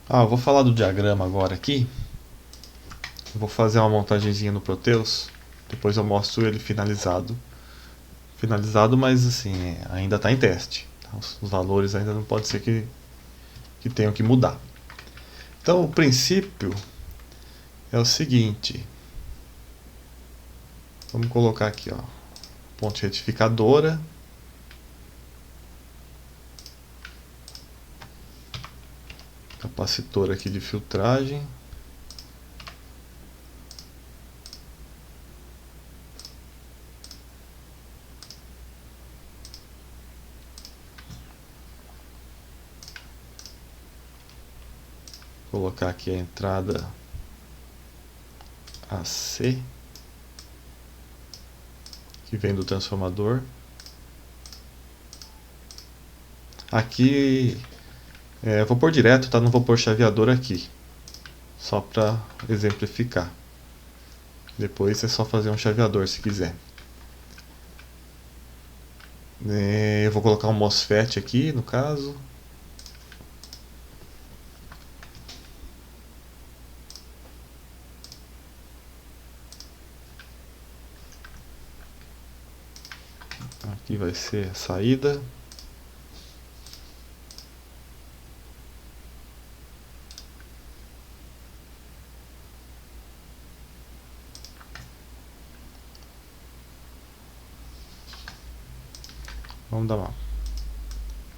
Eu vou falar do diagrama agora aqui. Eu vou fazer uma montagenzinha no Proteus. Depois eu mostro ele finalizado. Finalizado, mas assim, ainda está em teste. Tá? Os valores ainda não pode ser que tenham que mudar. Então o princípio é o seguinte. Vamos colocar aqui, ó, ponte retificadora. Capacitor aqui de filtragem. Vou colocar aqui a entrada AC, que vem do transformador. Aqui eu vou pôr direto, tá? Não vou pôr chaveador aqui, só para exemplificar. Depois é só fazer um chaveador se quiser. Eu vou colocar um MOSFET aqui, no caso. Aqui vai ser a saída. Vamos dar uma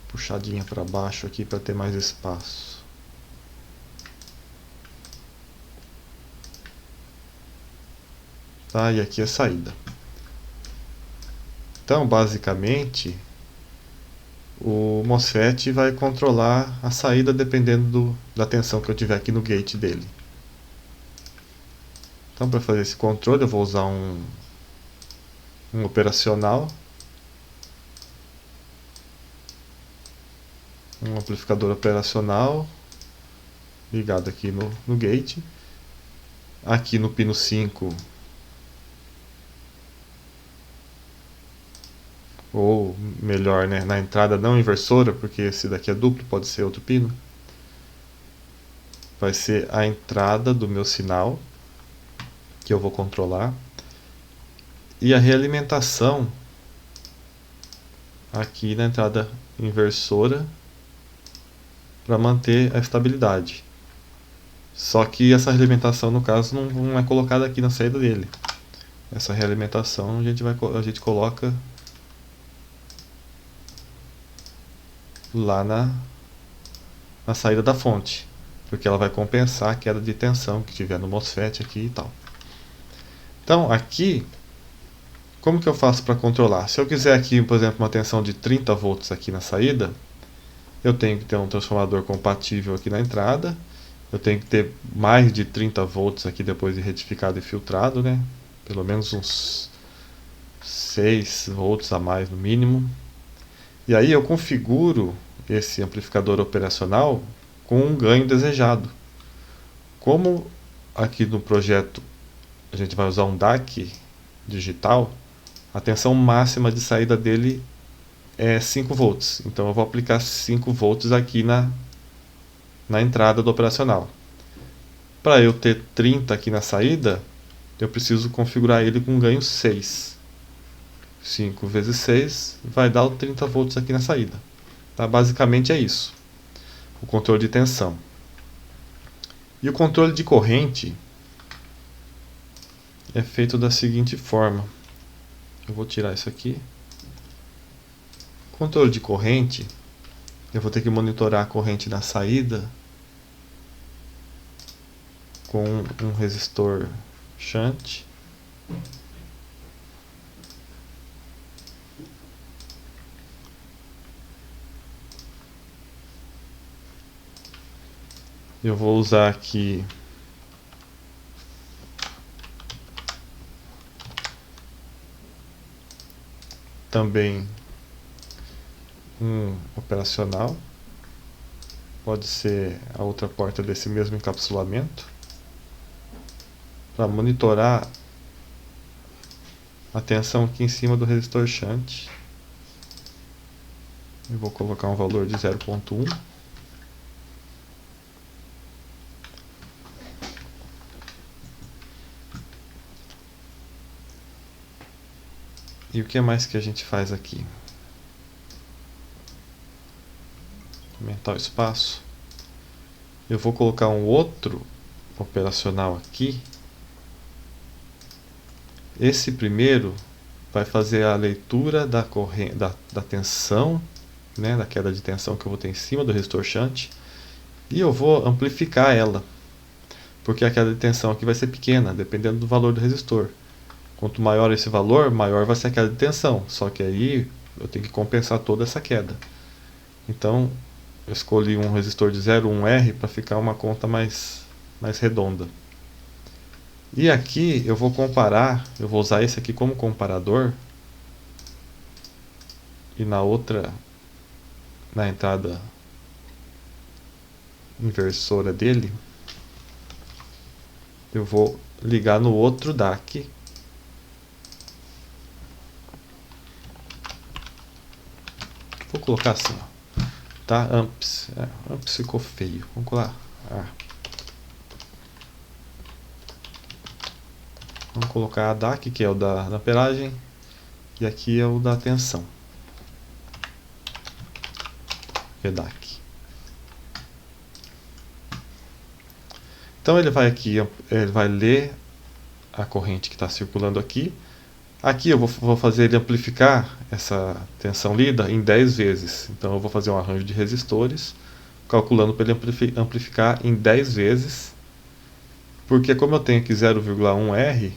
puxadinha para baixo aqui para ter mais espaço. Tá, e aqui a saída. Então, basicamente, o MOSFET vai controlar a saída dependendo da tensão que eu tiver aqui no gate dele. Então, para fazer esse controle, eu vou usar um operacional, um amplificador operacional ligado aqui no gate. Aqui no pino 5, ou melhor, né, na entrada não inversora, porque esse daqui é duplo, pode ser outro pino. Vai ser a entrada do meu sinal, que eu vou controlar. E a realimentação aqui na entrada inversora, para manter a estabilidade. Só que essa realimentação, no caso, não é colocada aqui na saída dele. Essa realimentação a gente coloca lá na saída da fonte, porque ela vai compensar a queda de tensão que tiver no MOSFET aqui e tal. Então aqui, como que eu faço para controlar? Se eu quiser aqui, por exemplo, uma tensão de 30 volts aqui na saída, eu tenho que ter um transformador compatível aqui na entrada. Eu tenho que ter mais de 30 volts aqui depois de retificado e filtrado, né? Pelo menos uns 6 volts a mais no mínimo. E aí eu configuro esse amplificador operacional com um ganho desejado. Como aqui no projeto a gente vai usar um DAC digital, a tensão máxima de saída dele é 5 volts. Então eu vou aplicar 5 volts aqui na entrada do operacional. Para eu ter 30 aqui na saída, eu preciso configurar ele com ganho 6. 5 vezes 6 vai dar o 30 volts aqui na saída. Tá? Basicamente é isso. O controle de tensão. E o controle de corrente é feito da seguinte forma. Eu vou tirar isso aqui. Controle de corrente, eu vou ter que monitorar a corrente na saída com um resistor shunt. Eu vou usar aqui também um operacional. Pode ser a outra porta desse mesmo encapsulamento, para monitorar a tensão aqui em cima do resistor shunt. Eu vou colocar um valor de 0.1. E o que mais que a gente faz aqui? Aumentar o espaço. Eu vou colocar um outro operacional aqui. Esse primeiro vai fazer a leitura da tensão, né, da queda de tensão que eu vou ter em cima do resistor shunt, e eu vou amplificar ela, porque a queda de tensão aqui vai ser pequena, dependendo do valor do resistor. Quanto maior esse valor, maior vai ser a queda de tensão, só que aí eu tenho que compensar toda essa queda. Então eu escolhi um resistor de 0,1R para ficar uma conta mais redonda. E aqui eu vou comparar, eu vou usar esse aqui como comparador, e na outra, na entrada inversora dele, eu vou ligar no outro DAC. Vou colocar assim, ó, tá? Amps. Amps ficou feio. Vamos colar. Vamos colocar a DAC, que é o da amperagem, e aqui é o da tensão. VDAC. Então ele vai aqui, ele vai ler a corrente que está circulando aqui. Aqui eu vou fazer ele amplificar essa tensão lida em 10 vezes. Então eu vou fazer um arranjo de resistores, calculando para ele amplificar em 10 vezes. Porque como eu tenho aqui 0,1R,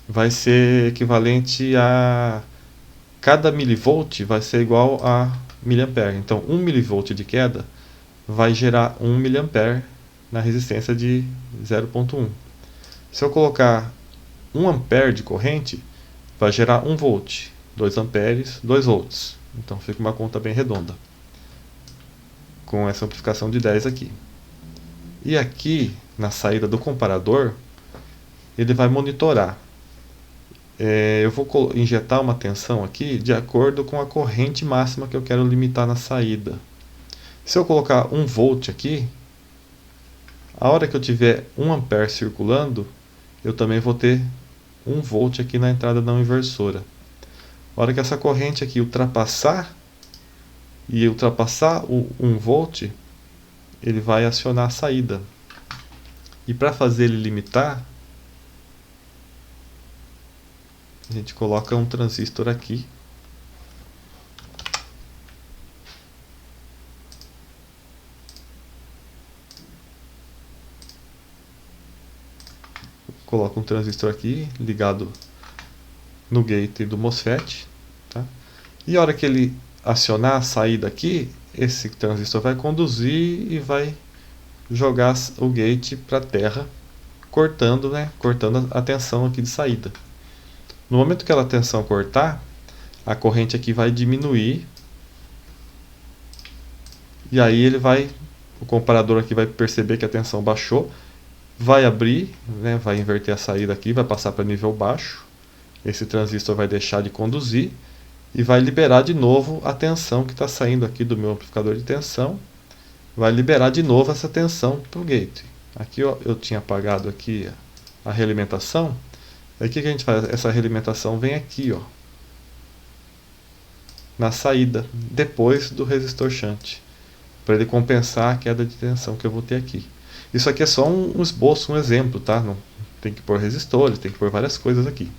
vai ser equivalente a... Cada milivolt vai ser igual a miliampere. Então 1 milivolt de queda vai gerar 1 miliampere na resistência de 0,1. Se eu colocar 1 ampere de corrente, vai gerar 1 volt, 2 amperes, 2 volts. Então fica uma conta bem redonda, com essa amplificação de 10 aqui. E aqui, na saída do comparador, ele vai monitorar. Eu vou injetar uma tensão aqui de acordo com a corrente máxima que eu quero limitar na saída. Se eu colocar 1 volt aqui, a hora que eu tiver 1 ampere circulando, eu também vou ter 1 volt aqui na entrada não inversora. A hora que essa corrente aqui ultrapassar o 1 volt, ele vai acionar a saída. E para fazer ele limitar, a gente coloca um transistor aqui. Coloca um transistor aqui ligado no gate do MOSFET, tá? E a hora que ele acionar a saída aqui, esse transistor vai conduzir e vai jogar o gate para a terra, cortando a tensão aqui de saída. No momento que a tensão cortar, a corrente aqui vai diminuir, e aí o comparador aqui vai perceber que a tensão baixou, vai abrir, né, vai inverter a saída aqui, vai passar para nível baixo. Esse transistor vai deixar de conduzir e vai liberar de novo a tensão que está saindo aqui do meu amplificador de tensão. Vai liberar de novo essa tensão para o gate. Aqui eu tinha apagado aqui a realimentação. Aí o que a gente faz? Essa realimentação vem aqui, ó, na saída, depois do resistor shunt, para ele compensar a queda de tensão que eu vou ter aqui. Isso aqui é só um esboço, um exemplo, tá? Não tem que pôr resistores, tem que pôr várias coisas aqui.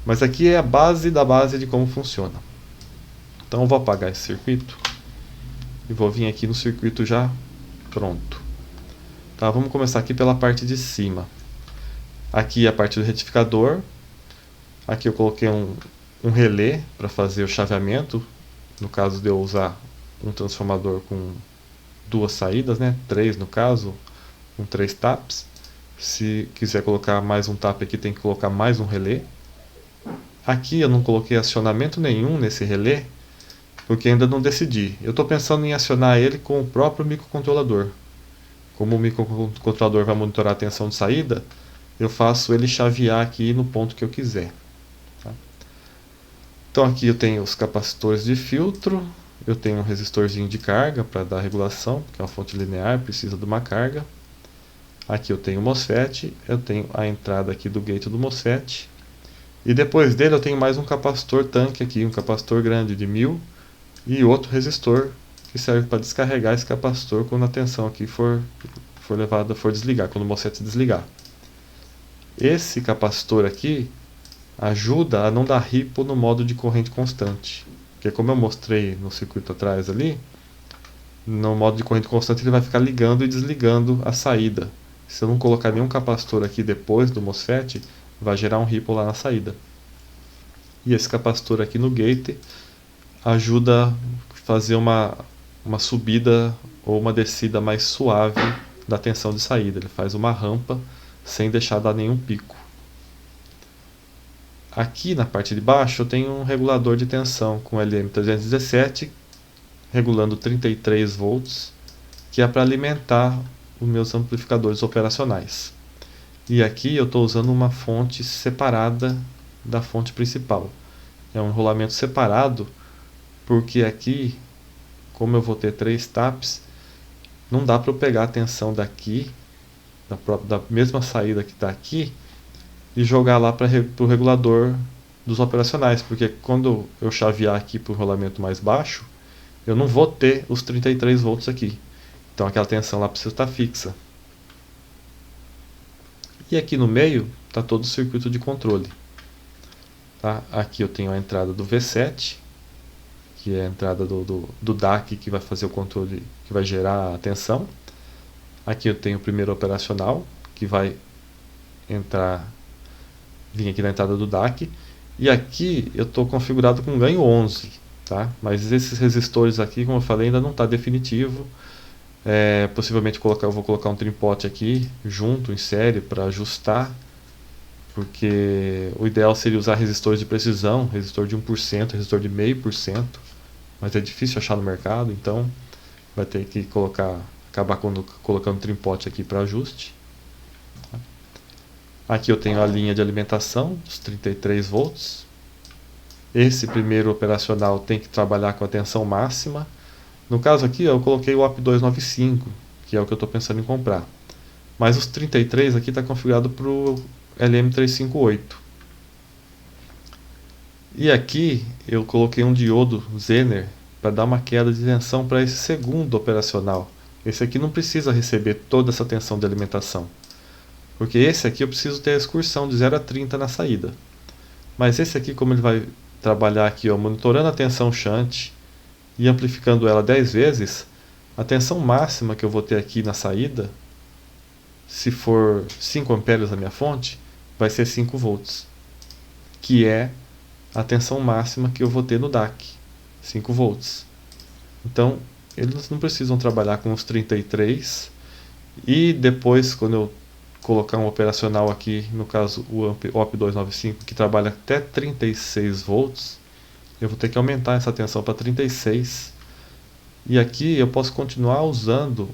Mas aqui é a base da base de como funciona. Então eu vou apagar esse circuito e vou vir aqui no circuito já pronto. Tá, vamos começar aqui pela parte de cima. Aqui é a parte do retificador. Aqui eu coloquei um relé para fazer o chaveamento, no caso de eu usar um transformador com 2 saídas, né? 3 no caso, com 3 taps. Se quiser colocar mais um tap aqui, tem que colocar mais um relé. Aqui eu não coloquei acionamento nenhum nesse relé, porque ainda não decidi. Eu estou pensando em acionar ele com o próprio microcontrolador. Como o microcontrolador vai monitorar a tensão de saída, eu faço ele chavear aqui no ponto que eu quiser. Tá? Então aqui eu tenho os capacitores de filtro, eu tenho um resistorzinho de carga para dar regulação, porque é uma fonte linear, precisa de uma carga. Aqui eu tenho o MOSFET, eu tenho a entrada aqui do gate do MOSFET, E depois dele eu tenho mais um capacitor tanque aqui, um capacitor grande de 1000 e outro resistor que serve para descarregar esse capacitor quando a tensão aqui for desligar, quando o MOSFET desligar. Esse capacitor aqui ajuda a não dar ripple no modo de corrente constante, porque como eu mostrei no circuito atrás ali, no modo de corrente constante ele vai ficar ligando e desligando a saída. Se eu não colocar nenhum capacitor aqui depois do MOSFET, vai gerar um ripple lá na saída. E esse capacitor aqui no gate ajuda a fazer uma subida ou uma descida mais suave da tensão de saída. Ele faz uma rampa sem deixar dar nenhum pico. Aqui na parte de baixo eu tenho um regulador de tensão com LM317 regulando 33 volts, que é para alimentar os meus amplificadores operacionais. E aqui eu estou usando uma fonte separada da fonte principal. É um enrolamento separado, porque aqui, como eu vou ter 3 taps, não dá para eu pegar a tensão daqui, da mesma saída que está aqui, e jogar lá para o regulador dos operacionais, porque quando eu chavear aqui para o enrolamento mais baixo, eu não vou ter os 33 volts aqui. Então aquela tensão lá precisa estar fixa. E aqui no meio está todo o circuito de controle. Tá? Aqui eu tenho a entrada do V7, que é a entrada do DAC que vai fazer o controle, que vai gerar a tensão. Aqui eu tenho o primeiro operacional, que vai vir aqui na entrada do DAC. E aqui eu estou configurado com ganho 11. Tá? Mas esses resistores aqui, como eu falei, ainda não está definitivo. Possivelmente eu vou colocar um trimpote aqui junto em série para ajustar, porque o ideal seria usar resistores de precisão, resistor de 1%, resistor de 0,5%, mas é difícil achar no mercado, então vai ter que acabar colocando trimpote aqui para ajuste. Aqui eu tenho a linha de alimentação dos 33 volts. Esse primeiro operacional tem que trabalhar com a tensão máxima. No caso aqui eu coloquei o OP295, que é o que eu estou pensando em comprar. Mas os 33 aqui está configurado para o LM358. E aqui eu coloquei um diodo Zener para dar uma queda de tensão para esse segundo operacional. Esse aqui não precisa receber toda essa tensão de alimentação, porque esse aqui eu preciso ter a excursão de 0 a 30 na saída. Mas esse aqui, como ele vai trabalhar aqui, ó, monitorando a tensão shunt e amplificando ela 10 vezes, a tensão máxima que eu vou ter aqui na saída, se for 5 amperes a minha fonte, vai ser 5 volts, que é a tensão máxima que eu vou ter no DAC, 5 volts. Então, eles não precisam trabalhar com os 33, e depois, quando eu colocar um operacional aqui, no caso o OP295, que trabalha até 36 volts, eu vou ter que aumentar essa tensão para 36. E aqui eu posso continuar usando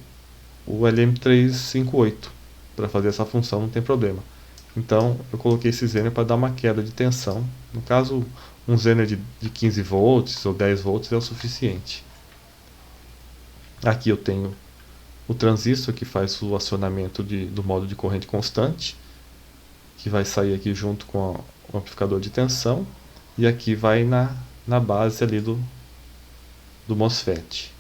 o LM358 para fazer essa função, não tem problema. Então eu coloquei esse Zener para dar uma queda de tensão. No caso, um Zener de 15 volts ou 10 volts é o suficiente. Aqui eu tenho o transistor que faz o acionamento do modo de corrente constante, que vai sair aqui junto com o amplificador de tensão, e aqui vai na base ali do MOSFET.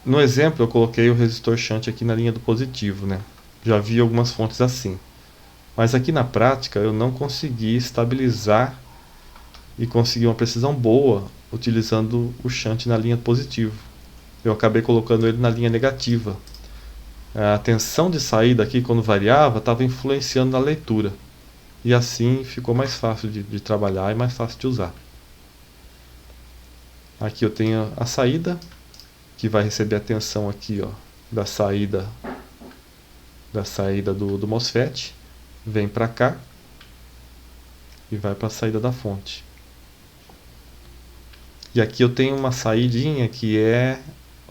No exemplo eu coloquei o resistor shunt aqui na linha do positivo, né? Já vi algumas fontes assim, mas aqui na prática eu não consegui estabilizar e conseguir uma precisão boa utilizando o shunt na linha positivo. Eu acabei colocando ele na linha negativa. A tensão de saída aqui, quando variava, estava influenciando na leitura. E assim ficou mais fácil de trabalhar e mais fácil de usar. Aqui eu tenho a saída, que vai receber a tensão aqui, ó, da saída do MOSFET. Vem para cá e vai para a saída da fonte. E aqui eu tenho uma saidinha que é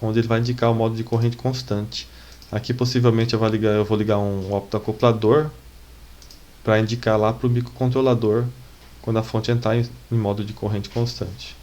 onde ele vai indicar o modo de corrente constante. Aqui possivelmente eu vou ligar um optoacoplador para indicar lá para o microcontrolador quando a fonte entrar em modo de corrente constante.